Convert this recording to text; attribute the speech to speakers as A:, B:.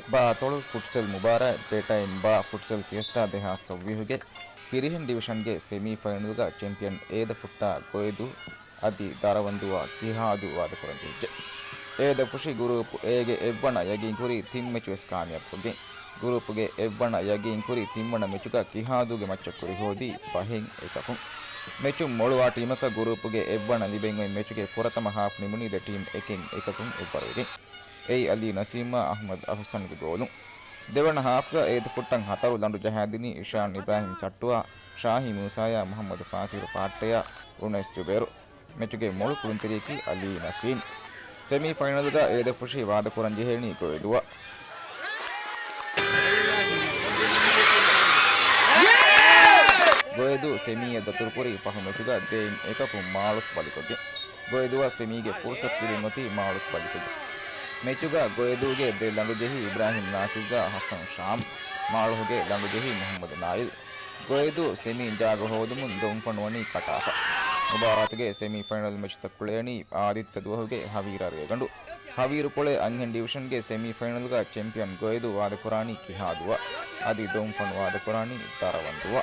A: ಬಾ ತೊಳು ಫುಟ್ಸಲ್ ಮುಬಾರ ಪೇಟೈನ್ ಬಾ futsal fiesta ದೆಹಾ ಸವ್ವಿಹುಗೆ ಫಿರಿಹೆನ್ ಡಿವಿಷನ್ಗೆ ಸೆಮಿಫೈನಲ್ಗ champion ಏದ foot ಕೊಯ್ದು ಅದಿ ದಾರವಂದುವ ಕಿಹಾದು ವಾದ ಕೊರಂದಿಜ್ಜೆ ಏದ ಫುಷಿ ಗ್ರೂಪ್ ಏಗೆ ಎವ್ವಣ ಯಗಿನ್ ಕುರಿ ತಿನ್ ಮೆಚುವೆಸ್ ಕಾಮಿಯಪ್ಪುಗೆ ಗ್ರೂಪ್ಗೆ ಎವ್ವಣ ಯಗಿನ್ ಕುರಿ ತಿಮ್ಮಣ ಮೆಚುಗ ಕಿಹಾದುಗೆ ಮಚ್ಚಕ್ಕುರಿ ಹೋದಿ ಫಹಿನ್ ಏಕಕುಂ ಮೆಚು ಮೊಳುವ ಟೀಮಕ ಗ್ರೂಪ್ಗೆ ಎವ್ವಣ ಲಿಬೆಂಗೊಯ್ ಮೆಚುಗೆ ಪುರತಮ ಹಾಫ್ ನಿಮುನಿದ ಟೀಮ್ ಎಕಿನ್ ಏಕಕುಂ ಎವ್ವರುಗೆ ei Ali Nasima Ahmad Ahsanಗೆ ಗೋಲು දෙවන ಹಾಫ್ಗ ಏದ ಫುಟ್ಟಂ ಹತರು ದಂಡು ಜಹಾದಿನಿ ಇಶಾನ್ ಇಬ್ರಾಹಿಂ ಸಟ್ಟುವ ಶಾಹಿ ಮೂಸಾಯ ಮೊಹಮ್ಮದ್ ಫಾಸಿರ್ ಫಾಟ್ಟೆಯ ಉನೈಸ್ ಜುಬೇರು ಮೆಚುಗೆ ಮೊಳು ಕುಂತಿರಿಕಿ ಅಲಿ ನಸೀನ್ ಸೆಮಿಫೈನಲ್ಗ ಏದ ಫುಷಿ ವಾದ ಕುರಂಜಿ ಹೇಳಿ ಕೊಯ್ದುವ ಗೋಯದು ಸೆಮಿಯ ದತುರ್ಪುರಿ ಪಹ ಮೆಚುಗ ದೇನ್ ಏಕಕು ಮಾಳುಸ್ ಬಲಿಕೊಗೆ ಗೋಯದುವ ಸೆಮಿಗೆ ಫುರ್ಸತ್ ತಿರಿಮತಿ ಮಾಳುಸ್ ಬಲಿಕೊಗೆ ಮೆಚುಗ ಗೋಯದುಗೆ ದೆ ಲಂಡುಜೆಹಿ ಇಬ್ರಾಹಿಂ ನಾಫಿಜ ಹಸನ್ ಶಾಮ್ ಮಾಳುಹುಗೆ ಲಂಡುಜೆಹಿ ಮೊಹಮ್ಮದ್ ನಾಯಿಲ್ ಗೋಯದು ಸೆಮಿ ಜಾಗ ಹೋದುಮುನ್ ದೊಂಫಣುವನಿ ಕಟಾಫ ಮುಬಾರಾತ್ಗೆ ಸೆಮಿಫೈನಲ್ ಮ್ಯಾಚ್ ತಕ್ಕುಳೇಣಿ ಆದಿತ್ಯ ದುವಹುಗೆ ಹವೀರ ರೇಗಂಡು ಹವೀರು ಕೊಳೆ ಅಂಗನ್ ಡಿವಿಷನ್ಗೆ ಸೆಮಿಫೈನಲ್ಗ ಚಾಂಪಿಯನ್ ಗೋಯದು ವಾದ ಕುರಾಣಿ ಕಿಹಾದುವ ಅದಿ ದೊಂಫಣು ವಾದ ಕುರಾಣಿ ದಾರವಂದುವ